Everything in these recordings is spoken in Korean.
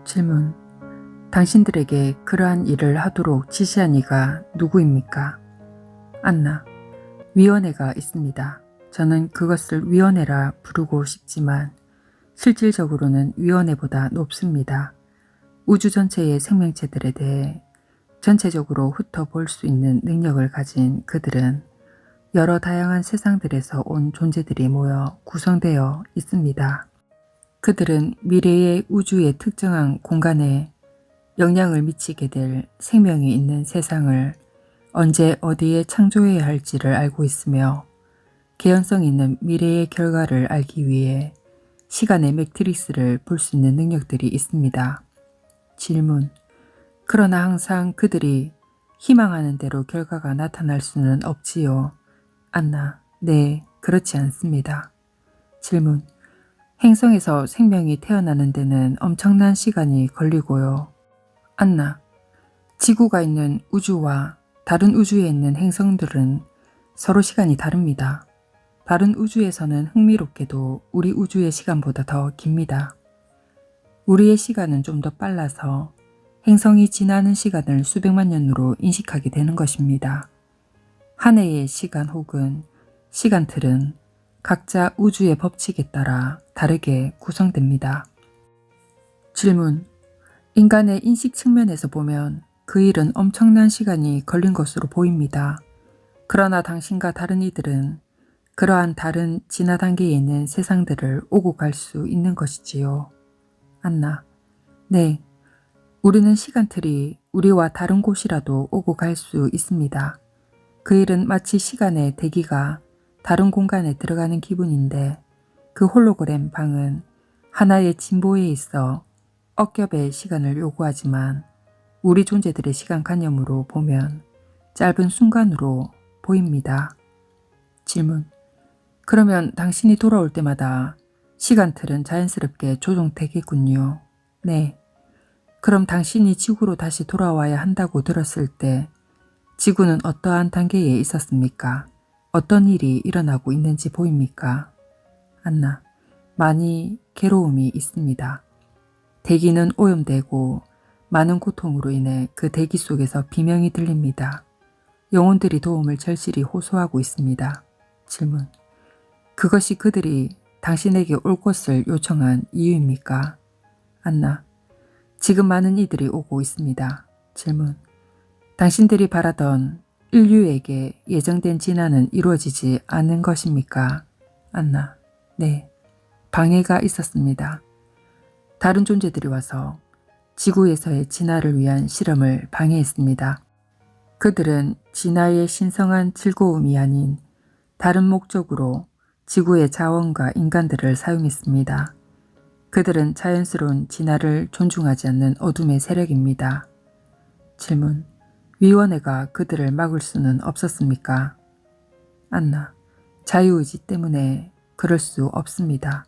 질문. 당신들에게 그러한 일을 하도록 지시한 이가 누구입니까? 안나. 위원회가 있습니다. 저는 그것을 위원회라 부르고 싶지만 실질적으로는 위원회보다 높습니다. 우주 전체의 생명체들에 대해 전체적으로 훑어볼 수 있는 능력을 가진 그들은 여러 다양한 세상들에서 온 존재들이 모여 구성되어 있습니다. 그들은 미래의 우주의 특정한 공간에 영향을 미치게 될 생명이 있는 세상을 언제 어디에 창조해야 할지를 알고 있으며 개연성 있는 미래의 결과를 알기 위해 시간의 매트릭스를 볼 수 있는 능력들이 있습니다. 질문. 그러나 항상 그들이 희망하는 대로 결과가 나타날 수는 없지요. 안나. 네, 그렇지 않습니다. 질문. 행성에서 생명이 태어나는 데는 엄청난 시간이 걸리고요. 안나. 지구가 있는 우주와 다른 우주에 있는 행성들은 서로 시간이 다릅니다. 다른 우주에서는 흥미롭게도 우리 우주의 시간보다 더 깁니다. 우리의 시간은 좀 더 빨라서 행성이 지나는 시간을 수백만 년으로 인식하게 되는 것입니다. 한 해의 시간 혹은 시간틀은 각자 우주의 법칙에 따라 다르게 구성됩니다. 질문. 인간의 인식 측면에서 보면 그 일은 엄청난 시간이 걸린 것으로 보입니다. 그러나 당신과 다른 이들은 그러한 다른 진화 단계에 있는 세상들을 오고 갈 수 있는 것이지요. 안나. 네. 우리는 시간틀이 우리와 다른 곳이라도 오고 갈 수 있습니다. 그 일은 마치 시간의 대기가 다른 공간에 들어가는 기분인데 그 홀로그램 방은 하나의 진보에 있어 억겹의 시간을 요구하지만 우리 존재들의 시간관념으로 보면 짧은 순간으로 보입니다. 질문. 그러면 당신이 돌아올 때마다 시간틀은 자연스럽게 조정되겠군요. 네. 그럼 당신이 지구로 다시 돌아와야 한다고 들었을 때 지구는 어떠한 단계에 있었습니까? 어떤 일이 일어나고 있는지 보입니까? 안나. 많이 괴로움이 있습니다. 대기는 오염되고 많은 고통으로 인해 그 대기 속에서 비명이 들립니다. 영혼들이 도움을 절실히 호소하고 있습니다. 질문. 그것이 그들이 당신에게 올 것을 요청한 이유입니까? 안나. 지금 많은 이들이 오고 있습니다. 질문. 당신들이 바라던 인류에게 예정된 진화는 이루어지지 않은 것입니까? 안나. 네. 방해가 있었습니다. 다른 존재들이 와서 지구에서의 진화를 위한 실험을 방해했습니다. 그들은 진화의 신성한 즐거움이 아닌 다른 목적으로 지구의 자원과 인간들을 사용했습니다. 그들은 자연스러운 진화를 존중하지 않는 어둠의 세력입니다. 질문. 위원회가 그들을 막을 수는 없었습니까? 안나. 자유의지 때문에 그럴 수 없습니다.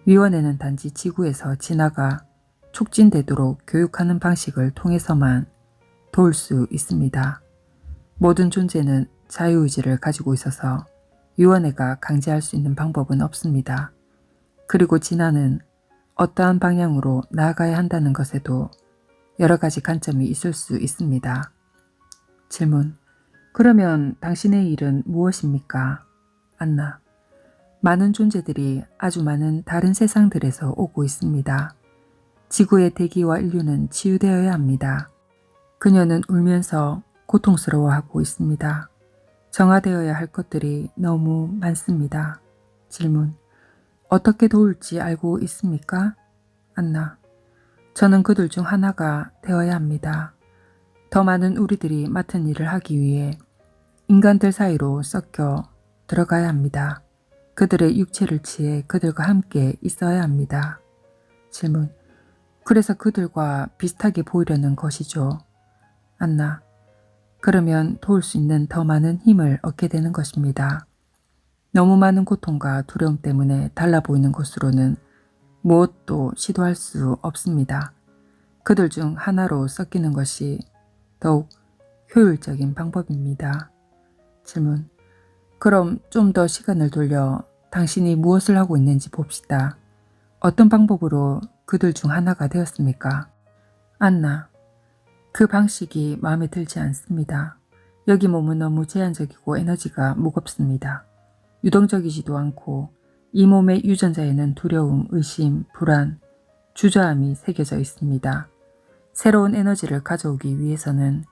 위원회는 단지 지구에서 진화가 촉진되도록 교육하는 방식을 통해서만 도울 수 있습니다. 모든 존재는 자유의지를 가지고 있어서 위원회가 강제할 수 있는 방법은 없습니다. 그리고 진화는 어떠한 방향으로 나아가야 한다는 것에도 여러 가지 관점이 있을 수 있습니다. 질문. 그러면 당신의 일은 무엇입니까? 안나. 많은 존재들이 아주 많은 다른 세상들에서 오고 있습니다. 지구의 대기와 인류는 치유되어야 합니다. 그녀는 울면서 고통스러워하고 있습니다. 정화되어야 할 것들이 너무 많습니다. 질문. 어떻게 도울지 알고 있습니까? 안나. 저는 그들 중 하나가 되어야 합니다. 더 많은 우리들이 맡은 일을 하기 위해 인간들 사이로 섞여 들어가야 합니다. 그들의 육체를 취해 그들과 함께 있어야 합니다. 질문. 그래서 그들과 비슷하게 보이려는 것이죠. 안나. 그러면 도울 수 있는 더 많은 힘을 얻게 되는 것입니다. 너무 많은 고통과 두려움 때문에 달라 보이는 것으로는 무엇도 시도할 수 없습니다. 그들 중 하나로 섞이는 것이 더욱 효율적인 방법입니다. 질문. 그럼 좀 더 시간을 돌려 당신이 무엇을 하고 있는지 봅시다. 어떤 방법으로 그들 중 하나가 되었습니까? 안나, 그 방식이 마음에 들지 않습니다. 여기 몸은 너무 제한적이고 에너지가 무겁습니다. 유동적이지도 않고 이 몸의 유전자에는 두려움, 의심, 불안, 주저함이 새겨져 있습니다. 새로운 에너지를 가져오기 위해서는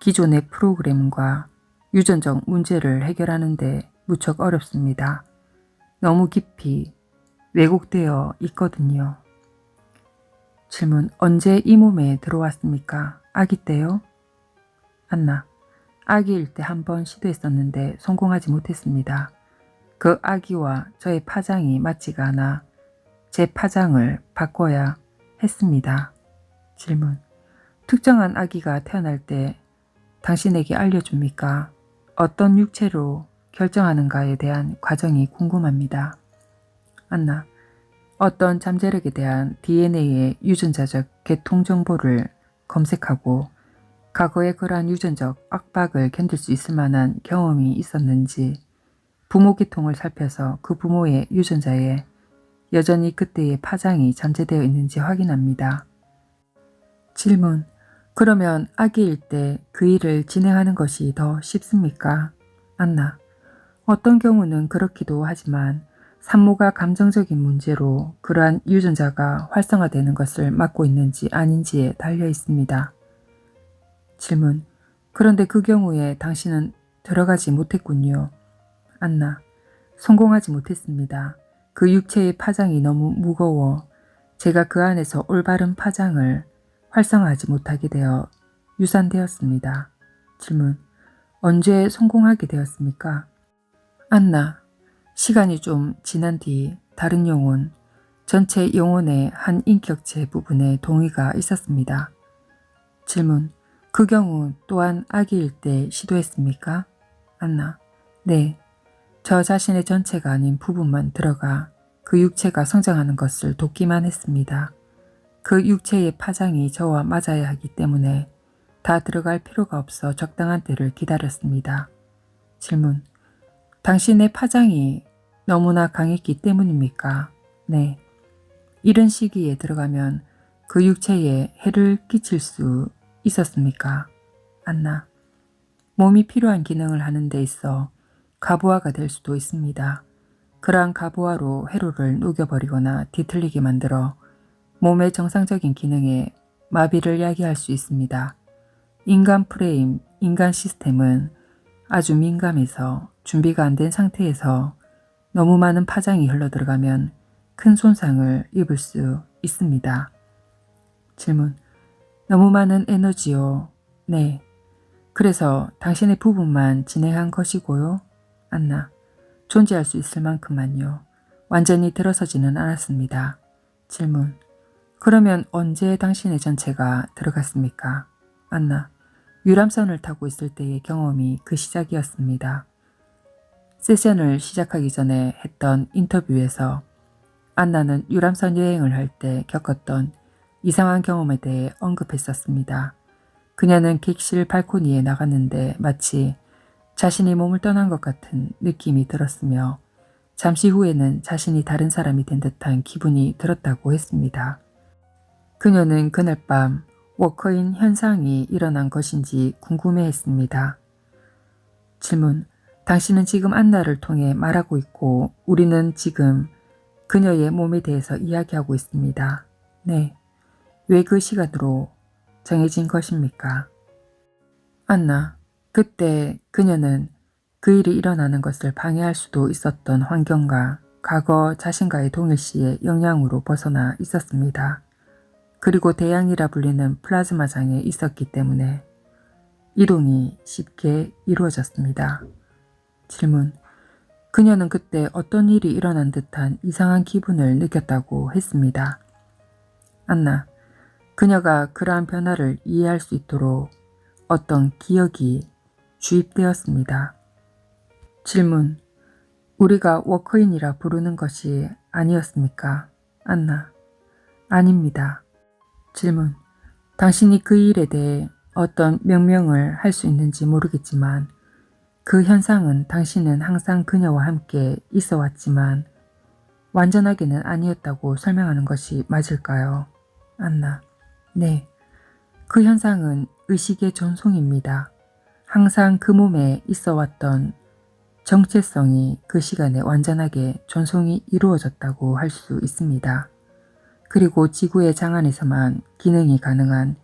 기존의 프로그램과 유전적 문제를 해결하는 데 무척 어렵습니다. 너무 깊이 왜곡되어 있거든요. 질문, 언제 이 몸에 들어왔습니까? 아기 때요? 안나, 아기일 때 한 번 시도했었는데 성공하지 못했습니다. 그 아기와 저의 파장이 맞지가 않아 제 파장을 바꿔야 했습니다. 질문, 특정한 아기가 태어날 때 당신에게 알려줍니까? 어떤 육체로 결정하는가에 대한 과정이 궁금합니다. 안나, 어떤 잠재력에 대한 DNA의 유전자적 계통 정보를 검색하고 과거에 그러한 유전적 압박을 견딜 수 있을 만한 경험이 있었는지 부모 계통을 살펴서 그 부모의 유전자에 여전히 그때의 파장이 잠재되어 있는지 확인합니다. 질문, 그러면 아기일 때 그 일을 진행하는 것이 더 쉽습니까? 안나, 어떤 경우는 그렇기도 하지만 산모가 감정적인 문제로 그러한 유전자가 활성화되는 것을 막고 있는지 아닌지에 달려 있습니다. 질문, 그런데 그 경우에 당신은 들어가지 못했군요. 안나, 성공하지 못했습니다. 그 육체의 파장이 너무 무거워 제가 그 안에서 올바른 파장을 활성화하지 못하게 되어 유산되었습니다. 질문, 언제 성공하게 되었습니까? 안나, 시간이 좀 지난 뒤 다른 영혼, 전체 영혼의 한 인격체 부분에 동의가 있었습니다. 질문, 그 경우 또한 아기일 때 시도했습니까? 안나, 네. 저 자신의 전체가 아닌 부분만 들어가 그 육체가 성장하는 것을 돕기만 했습니다. 그 육체의 파장이 저와 맞아야 하기 때문에 다 들어갈 필요가 없어 적당한 때를 기다렸습니다. 질문, 당신의 파장이 너무나 강했기 때문입니까? 네. 이런 시기에 들어가면 그 육체에 해를 끼칠 수 있었습니까? 안나, 몸이 필요한 기능을 하는 데 있어 과부하가 될 수도 있습니다. 그러한 과부하로 회로를 녹여버리거나 뒤틀리게 만들어 몸의 정상적인 기능에 마비를 야기할 수 있습니다. 인간 프레임, 인간 시스템은 아주 민감해서 준비가 안 된 상태에서 너무 많은 파장이 흘러들어가면 큰 손상을 입을 수 있습니다. 질문, 너무 많은 에너지요? 네. 그래서 당신의 부분만 진행한 것이고요. 안나, 존재할 수 있을 만큼만요. 완전히 들어서지는 않았습니다. 질문, 그러면 언제 당신의 전체가 들어갔습니까? 안나, 유람선을 타고 있을 때의 경험이 그 시작이었습니다. 세션을 시작하기 전에 했던 인터뷰에서 안나는 유람선 여행을 할 때 겪었던 이상한 경험에 대해 언급했었습니다. 그녀는 객실 발코니에 나갔는데 마치 자신이 몸을 떠난 것 같은 느낌이 들었으며 잠시 후에는 자신이 다른 사람이 된 듯한 기분이 들었다고 했습니다. 그녀는 그날 밤 워커인 현상이 일어난 것인지 궁금해했습니다. 질문, 당신은 지금 안나를 통해 말하고 있고 우리는 지금 그녀의 몸에 대해서 이야기하고 있습니다. 네. 왜 그 시간으로 정해진 것입니까? 안나, 그때 그녀는 그 일이 일어나는 것을 방해할 수도 있었던 환경과 과거 자신과의 동일시의 영향으로 벗어나 있었습니다. 그리고 대양이라 불리는 플라즈마장에 있었기 때문에 이동이 쉽게 이루어졌습니다. 질문, 그녀는 그때 어떤 일이 일어난 듯한 이상한 기분을 느꼈다고 했습니다. 안나, 그녀가 그러한 변화를 이해할 수 있도록 어떤 기억이 주입되었습니다. 질문, 우리가 워커인이라 부르는 것이 아니었습니까? 안나, 아닙니다. 질문, 당신이 그 일에 대해 어떤 명명을 할 수 있는지 모르겠지만 그 현상은 당신은 항상 그녀와 함께 있어 왔지만 완전하게는 아니었다고 설명하는 것이 맞을까요? 안나. 네. 그 현상은 의식의 존속입니다. 항상 그 몸에 있어 왔던 정체성이 그 시간에 완전하게 존속이 이루어졌다고 할 수 있습니다. 그리고 지구의 장안에서만 기능이 가능한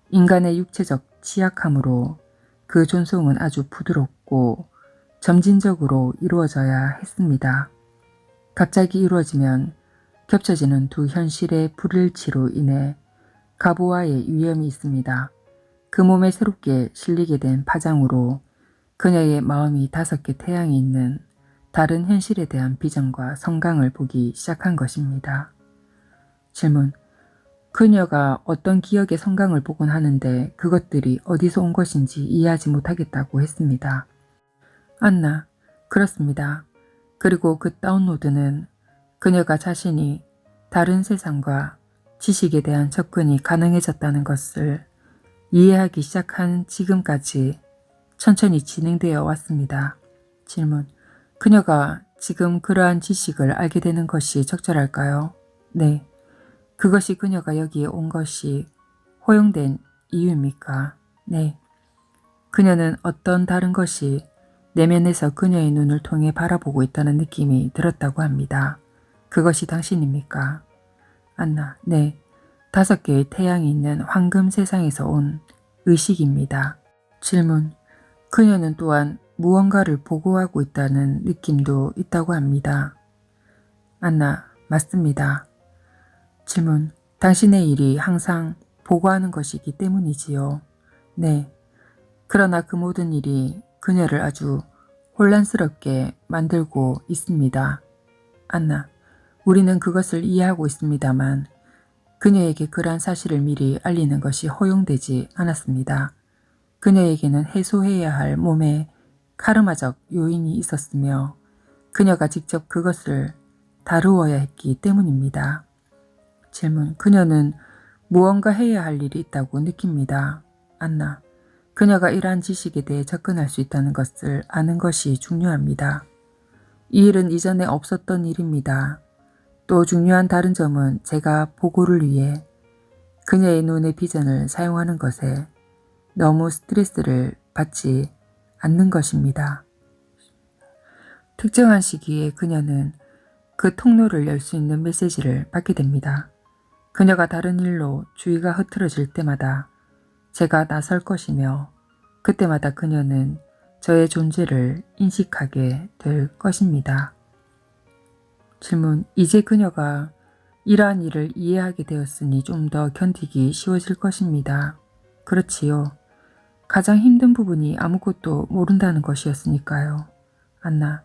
인간의 육체적 취약함으로 그 존속은 아주 부드럽고 점진적으로 이루어져야 했습니다. 갑자기 이루어지면 겹쳐지는 두 현실의 불일치로 인해 가부와의 위험이 있습니다. 그 몸에 새롭게 실리게 된 파장으로 그녀의 마음이 5개 태양이 있는 다른 현실에 대한 비전과 성강을 보기 시작한 것입니다. 질문. 그녀가 어떤 기억의 성강을 보곤 하는데 그것들이 어디서 온 것인지 이해하지 못하겠다고 했습니다. 안나. 그렇습니다. 그리고 그 다운로드는 그녀가 자신이 다른 세상과 지식에 대한 접근이 가능해졌다는 것을 이해하기 시작한 지금까지 천천히 진행되어 왔습니다. 질문. 그녀가 지금 그러한 지식을 알게 되는 것이 적절할까요? 네. 그것이 그녀가 여기에 온 것이 허용된 이유입니까? 네. 그녀는 어떤 다른 것이 내면에서 그녀의 눈을 통해 바라보고 있다는 느낌이 들었다고 합니다. 그것이 당신입니까? 안나. 네. 5개의 태양이 있는 황금 세상에서 온 의식입니다. 질문. 그녀는 또한 무언가를 보고하고 있다는 느낌도 있다고 합니다. 안나. 맞습니다. 질문. 당신의 일이 항상 보고하는 것이기 때문이지요. 네. 그러나 그 모든 일이 그녀를 아주 혼란스럽게 만들고 있습니다. 안나. 우리는 그것을 이해하고 있습니다만 그녀에게 그러한 사실을 미리 알리는 것이 허용되지 않았습니다. 그녀에게는 해소해야 할 몸의 카르마적 요인이 있었으며 그녀가 직접 그것을 다루어야 했기 때문입니다. 질문. 그녀는 무언가 해야 할 일이 있다고 느낍니다. 안나. 그녀가 이러한 지식에 대해 접근할 수 있다는 것을 아는 것이 중요합니다. 이 일은 이전에 없었던 일입니다. 또 중요한 다른 점은 제가 보고를 위해 그녀의 눈의 비전을 사용하는 것에 너무 스트레스를 받지 않는 것입니다. 특정한 시기에 그녀는 그 통로를 열 수 있는 메시지를 받게 됩니다. 그녀가 다른 일로 주의가 흐트러질 때마다 제가 나설 것이며 그때마다 그녀는 저의 존재를 인식하게 될 것입니다. 질문. 이제 그녀가 이러한 일을 이해하게 되었으니 좀 더 견디기 쉬워질 것입니다. 그렇지요. 가장 힘든 부분이 아무것도 모른다는 것이었으니까요. 안나.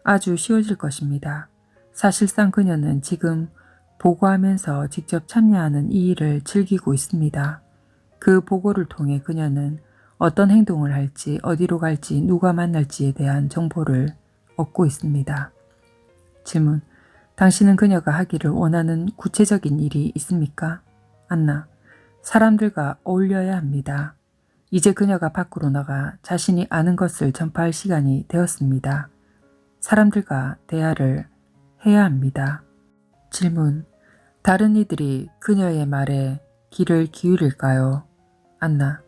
아주 쉬워질 것입니다. 사실상 그녀는 지금 보고하면서 직접 참여하는 이 일을 즐기고 있습니다. 그 보고를 통해 그녀는 어떤 행동을 할지, 어디로 갈지, 누가 만날지에 대한 정보를 얻고 있습니다. 질문. 당신은 그녀가 하기를 원하는 구체적인 일이 있습니까? 안나. 사람들과 어울려야 합니다. 이제 그녀가 밖으로 나가 자신이 아는 것을 전파할 시간이 되었습니다. 사람들과 대화를 해야 합니다. 질문. 다른 이들이 그녀의 말에 귀를 기울일까요? 안나.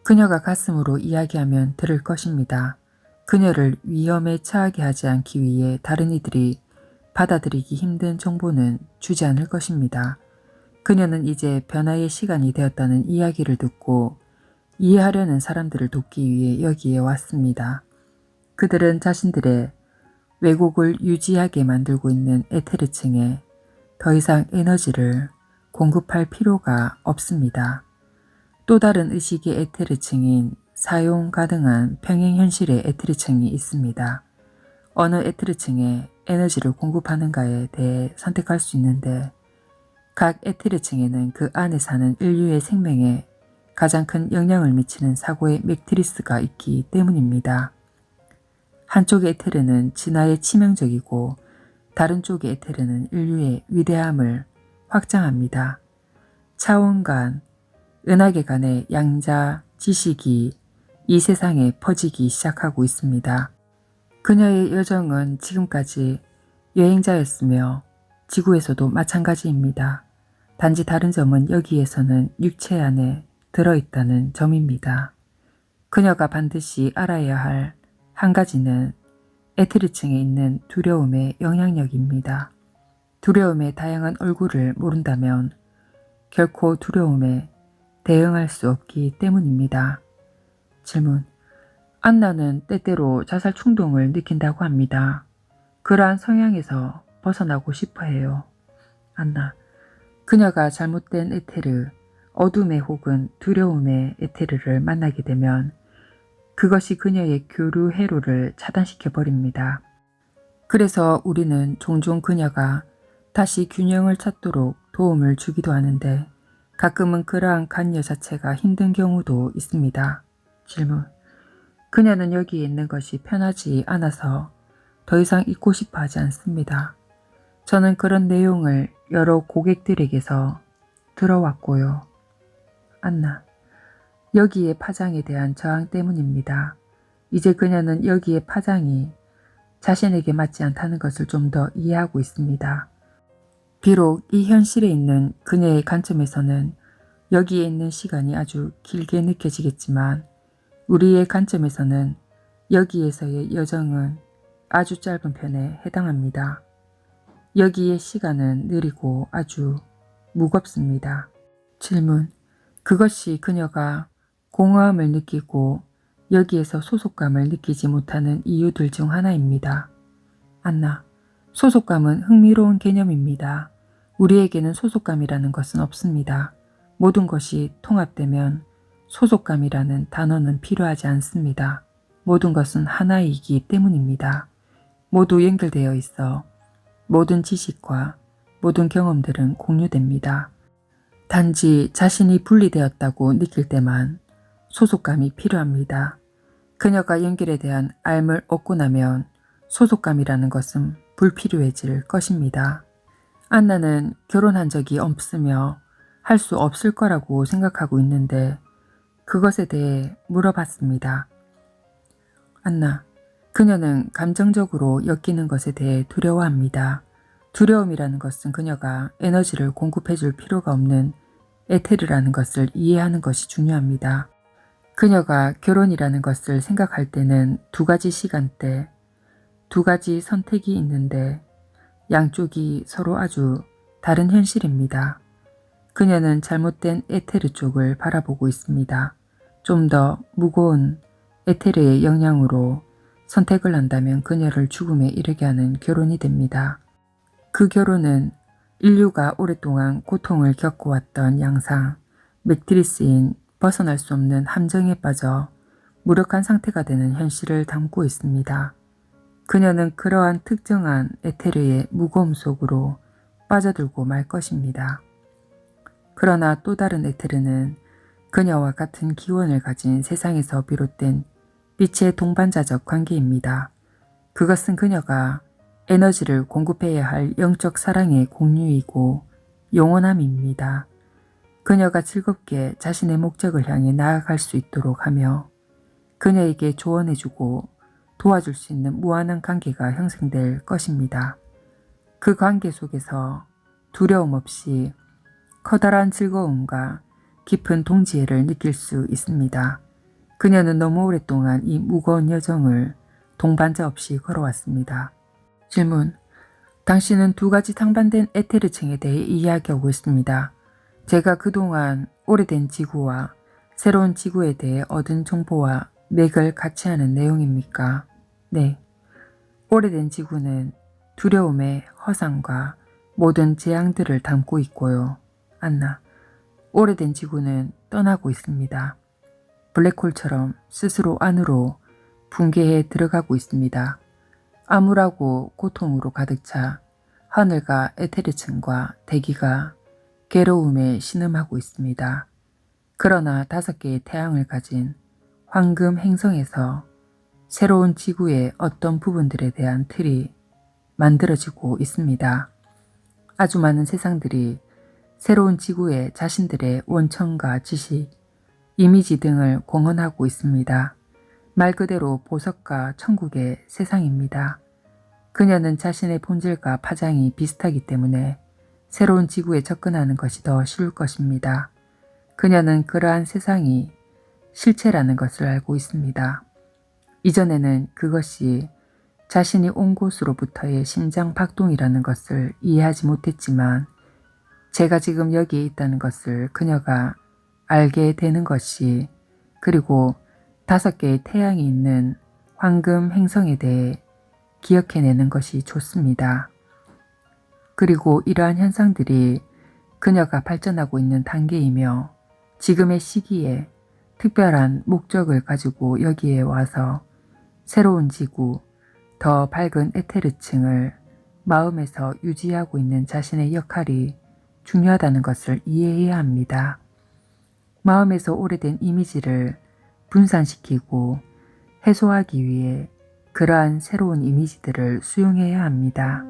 그녀가 가슴으로 이야기하면 들을 것입니다. 그녀를 위험에 처하게 하지 않기 위해 다른 이들이 받아들이기 힘든 정보는 주지 않을 것입니다. 그녀는 이제 변화의 시간이 되었다는 이야기를 듣고 이해하려는 사람들을 돕기 위해 여기에 왔습니다. 그들은 자신들의 왜곡을 유지하게 만들고 있는 에테르층에 더 이상 에너지를 공급할 필요가 없습니다. 또 다른 의식의 에테르층인 사용 가능한 평행현실의 에테르층이 있습니다. 어느 에테르층에 에너지를 공급하는가에 대해 선택할 수 있는데 각 에테르층에는 그 안에 사는 인류의 생명에 가장 큰 영향을 미치는 사고의 매트리스가 있기 때문입니다. 한쪽의 에테르는 진화에 치명적이고 다른 쪽의 에테르는 인류의 위대함을 확장합니다. 차원 간, 은하계 간의 양자, 지식이 이 세상에 퍼지기 시작하고 있습니다. 그녀의 여정은 지금까지 여행자였으며 지구에서도 마찬가지입니다. 단지 다른 점은 여기에서는 육체 안에 들어있다는 점입니다. 그녀가 반드시 알아야 할 한 가지는 에테르층에 있는 두려움의 영향력입니다. 두려움의 다양한 얼굴을 모른다면 결코 두려움에 대응할 수 없기 때문입니다. 질문. 안나는 때때로 자살 충동을 느낀다고 합니다. 그러한 성향에서 벗어나고 싶어 해요. 안나. 그녀가 잘못된 에테르, 어둠의 혹은 두려움의 에테르를 만나게 되면 그것이 그녀의 교류 회로를 차단시켜 버립니다. 그래서 우리는 종종 그녀가 다시 균형을 찾도록 도움을 주기도 하는데 가끔은 그러한 관여 자체가 힘든 경우도 있습니다. 질문. 그녀는 여기에 있는 것이 편하지 않아서 더 이상 있고 싶어 하지 않습니다. 저는 그런 내용을 여러 고객들에게서 들어왔고요. 안나. 여기의 파장에 대한 저항 때문입니다. 이제 그녀는 여기의 파장이 자신에게 맞지 않다는 것을 좀 더 이해하고 있습니다. 비록 이 현실에 있는 그녀의 관점에서는 여기에 있는 시간이 아주 길게 느껴지겠지만 우리의 관점에서는 여기에서의 여정은 아주 짧은 편에 해당합니다. 여기의 시간은 느리고 아주 무겁습니다. 질문. 그것이 그녀가 공허함을 느끼고 여기에서 소속감을 느끼지 못하는 이유들 중 하나입니다. 안나. 소속감은 흥미로운 개념입니다. 우리에게는 소속감이라는 것은 없습니다. 모든 것이 통합되면 소속감이라는 단어는 필요하지 않습니다. 모든 것은 하나이기 때문입니다. 모두 연결되어 있어 모든 지식과 모든 경험들은 공유됩니다. 단지 자신이 분리되었다고 느낄 때만 소속감이 필요합니다. 그녀가 연결에 대한 알을 얻고 나면 소속감이라는 것은 불필요해질 것입니다. 안나는 결혼한 적이 없으며 할 수 없을 거라고 생각하고 있는데 그것에 대해 물어봤습니다. 안나. 그녀는 감정적으로 엮이는 것에 대해 두려워합니다. 두려움이라는 것은 그녀가 에너지를 공급해 줄 필요가 없는 에테르라는 것을 이해하는 것이 중요합니다. 그녀가 결혼이라는 것을 생각할 때는 두 가지 시간대, 두 가지 선택이 있는데 양쪽이 서로 아주 다른 현실입니다. 그녀는 잘못된 에테르 쪽을 바라보고 있습니다. 좀 더 무거운 에테르의 영향으로 선택을 한다면 그녀를 죽음에 이르게 하는 결혼이 됩니다. 그 결혼은 인류가 오랫동안 고통을 겪어왔던 양상, 매트리스인 벗어날 수 없는 함정에 빠져 무력한 상태가 되는 현실을 담고 있습니다. 그녀는 그러한 특정한 에테르의 무거움 속으로 빠져들고 말 것입니다. 그러나 또 다른 에테르는 그녀와 같은 기원을 가진 세상에서 비롯된 빛의 동반자적 관계입니다. 그것은 그녀가 에너지를 공급해야 할 영적 사랑의 공유이고 영원함입니다. 그녀가 즐겁게 자신의 목적을 향해 나아갈 수 있도록 하며 그녀에게 조언해주고 도와줄 수 있는 무한한 관계가 형성될 것입니다. 그 관계 속에서 두려움 없이 커다란 즐거움과 깊은 동지애를 느낄 수 있습니다. 그녀는 너무 오랫동안 이 무거운 여정을 동반자 없이 걸어왔습니다. 질문. 당신은 두 가지 상반된 에테르층에 대해 이야기하고 있습니다. 제가 그동안 오래된 지구와 새로운 지구에 대해 얻은 정보와 맥을 같이 하는 내용입니까? 네. 오래된 지구는 두려움의 허상과 모든 재앙들을 담고 있고요. 안나. 오래된 지구는 떠나고 있습니다. 블랙홀처럼 스스로 안으로 붕괴해 들어가고 있습니다. 암울하고 고통으로 가득 차 하늘과 에테르층과 대기가 괴로움에 신음하고 있습니다. 그러나 5개의 태양을 가진 황금 행성에서 새로운 지구의 어떤 부분들에 대한 틀이 만들어지고 있습니다. 아주 많은 세상들이 새로운 지구에 자신들의 원천과 지식, 이미지 등을 공헌하고 있습니다. 말 그대로 보석과 천국의 세상입니다. 그녀는 자신의 본질과 파장이 비슷하기 때문에 새로운 지구에 접근하는 것이 더 쉬울 것입니다. 그녀는 그러한 세상이 실체라는 것을 알고 있습니다. 이전에는 그것이 자신이 온 곳으로부터의 심장 박동이라는 것을 이해하지 못했지만 제가 지금 여기에 있다는 것을 그녀가 알게 되는 것이 그리고 5개의 태양이 있는 황금 행성에 대해 기억해내는 것이 좋습니다. 그리고 이러한 현상들이 그녀가 발전하고 있는 단계이며 지금의 시기에 특별한 목적을 가지고 여기에 와서 새로운 지구, 더 밝은 에테르층을 마음에서 유지하고 있는 자신의 역할이 중요하다는 것을 이해해야 합니다. 마음에서 오래된 이미지를 분산시키고 해소하기 위해 그러한 새로운 이미지들을 수용해야 합니다.